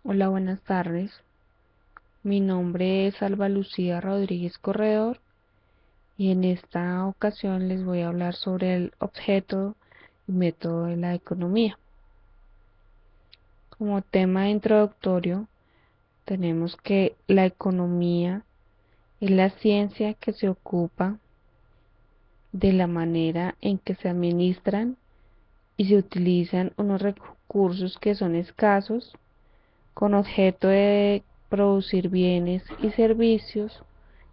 Hola, buenas tardes. Mi nombre es Alba Lucía Rodríguez Corredor y en esta ocasión les voy a hablar sobre el objeto y método de la economía. Como tema introductorio, tenemos que la economía es la ciencia que se ocupa de la manera en que se administran y se utilizan unos recursos que son escasos con objeto de producir bienes y servicios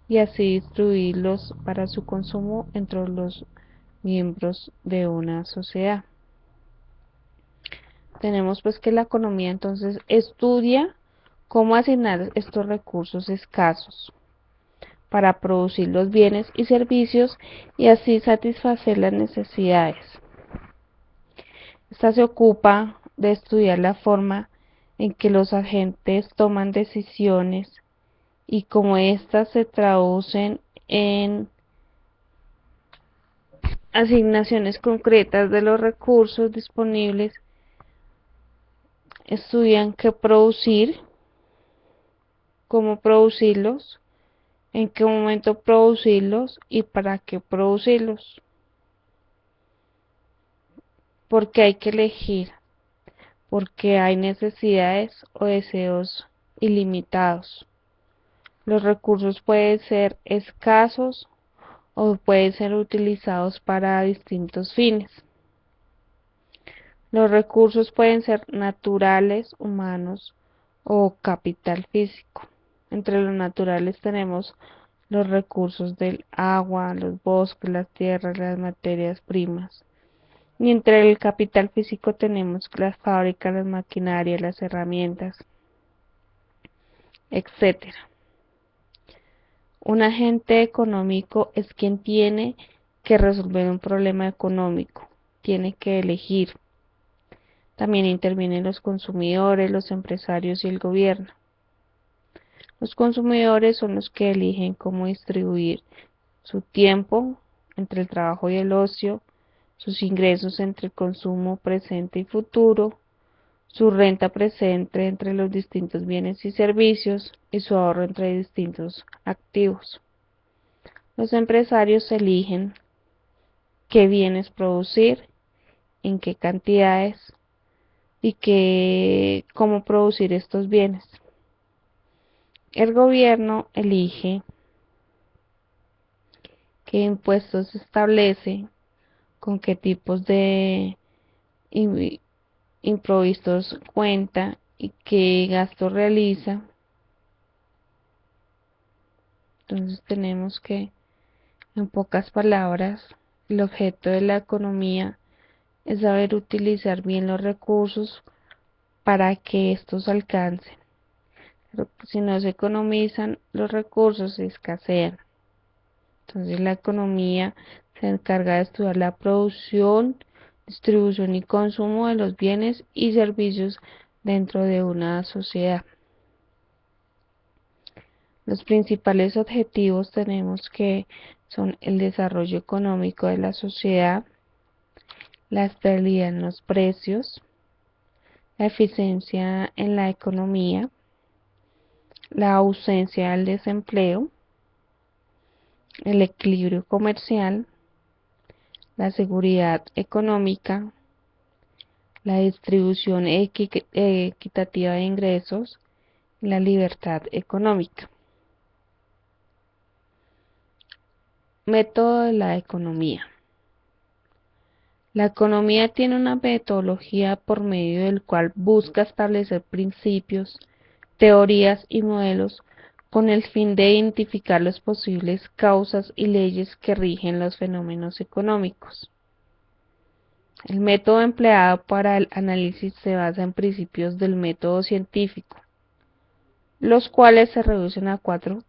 y así distribuirlos para su consumo entre los miembros de una sociedad. Tenemos pues que la economía entonces estudia cómo asignar estos recursos escasos para producir los bienes y servicios y así satisfacer las necesidades. Esta se ocupa de estudiar la forma en que los agentes toman decisiones y cómo éstas se traducen en asignaciones concretas de los recursos disponibles. Estudian qué producir, cómo producirlos, en qué momento producirlos y para qué producirlos. Porque hay que elegir, porque hay necesidades o deseos ilimitados. Los recursos pueden ser escasos o pueden ser utilizados para distintos fines. Los recursos pueden ser naturales, humanos o capital físico. Entre los naturales tenemos los recursos del agua, los bosques, las tierras, las materias primas. Y entre el capital físico tenemos las fábricas, las maquinarias, las herramientas, etcétera. Un agente económico es quien tiene que resolver un problema económico, tiene que elegir. También intervienen los consumidores, los empresarios y el gobierno. Los consumidores son los que eligen cómo distribuir su tiempo entre el trabajo y el ocio, sus ingresos entre el consumo presente y futuro, su renta presente entre los distintos bienes y servicios y su ahorro entre distintos activos. Los empresarios eligen qué bienes producir, en qué cantidades y cómo producir estos bienes. El gobierno elige qué impuestos establece, con qué tipos de imprevistos cuenta y qué gastos realiza. Entonces tenemos que, en pocas palabras, el objeto de la economía es saber utilizar bien los recursos para que estos alcancen. Pero si no se economizan, los recursos se escasean. Entonces la economía se encarga de estudiar la producción, distribución y consumo de los bienes y servicios dentro de una sociedad. Los principales objetivos tenemos que son el desarrollo económico de la sociedad, la estabilidad en los precios, la eficiencia en la economía, la ausencia del desempleo, el equilibrio comercial, la seguridad económica, la distribución equitativa de ingresos y la libertad económica. Método de la economía. La economía tiene una metodología por medio del cual busca establecer principios, teorías y modelos con el fin de identificar las posibles causas y leyes que rigen los fenómenos económicos. El método empleado para el análisis se basa en principios del método científico, los cuales se reducen a cuatro: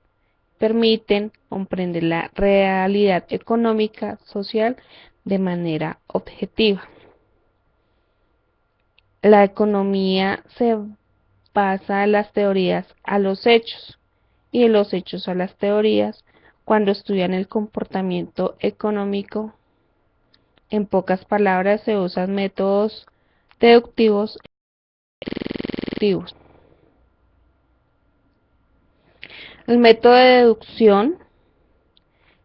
permiten comprender la realidad económica, social de manera objetiva. La economía se pasa de las teorías a los hechos y de los hechos a las teorías cuando estudian el comportamiento económico. En pocas palabras, se usan métodos deductivos e inductivos. El método de deducción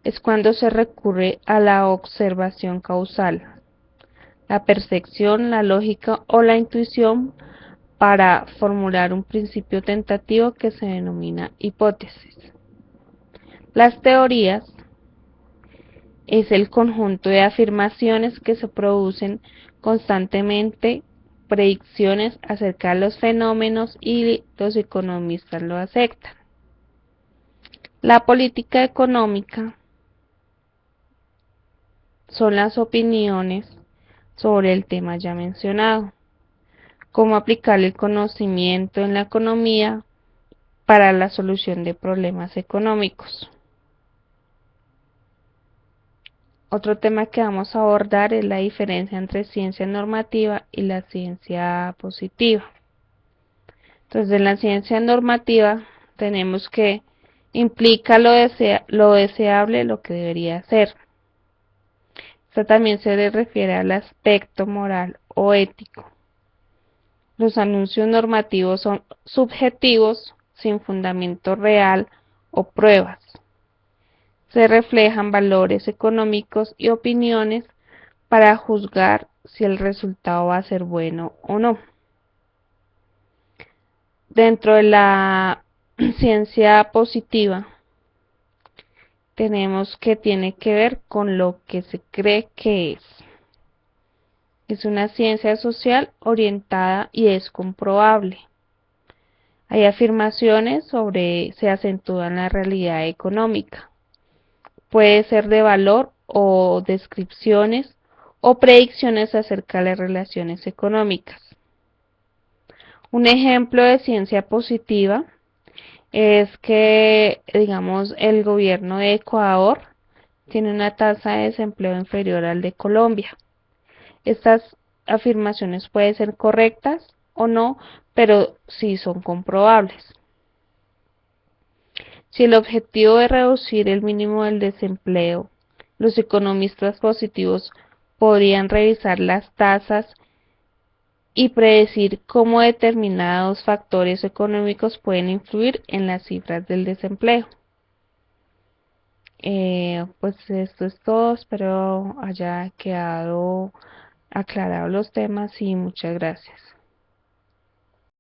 es cuando se recurre a la observación causal, la percepción, la lógica o la intuición para formular un principio tentativo que se denomina hipótesis. Las teorías es el conjunto de afirmaciones que se producen constantemente, predicciones acerca de los fenómenos y los economistas lo aceptan. La política económica son las opiniones sobre el tema ya mencionado, cómo aplicar el conocimiento en la economía para la solución de problemas económicos. Otro tema que vamos a abordar es la diferencia entre ciencia normativa y la ciencia positiva. Entonces, en la ciencia normativa tenemos que implica lo deseable, lo que debería ser. Esto también se refiere al aspecto moral o ético. Los anuncios normativos son subjetivos, sin fundamento real o pruebas. Se reflejan valores económicos y opiniones para juzgar si el resultado va a ser bueno o no. Dentro de la ciencia positiva tenemos que tiene que ver con lo que se cree que es. Es una ciencia social orientada y es comprobable. Hay afirmaciones sobre se acentúan la realidad económica. Puede ser de valor o descripciones o predicciones acerca de las relaciones económicas. Un ejemplo de ciencia positiva es que, digamos, el gobierno de Ecuador tiene una tasa de desempleo inferior al de Colombia. Estas afirmaciones pueden ser correctas o no, pero sí son comprobables. Si el objetivo es reducir el mínimo del desempleo, los economistas positivos podrían revisar las tasas y predecir cómo determinados factores económicos pueden influir en las cifras del desempleo. Pues esto es todo, espero haya quedado aclarados los temas y muchas gracias.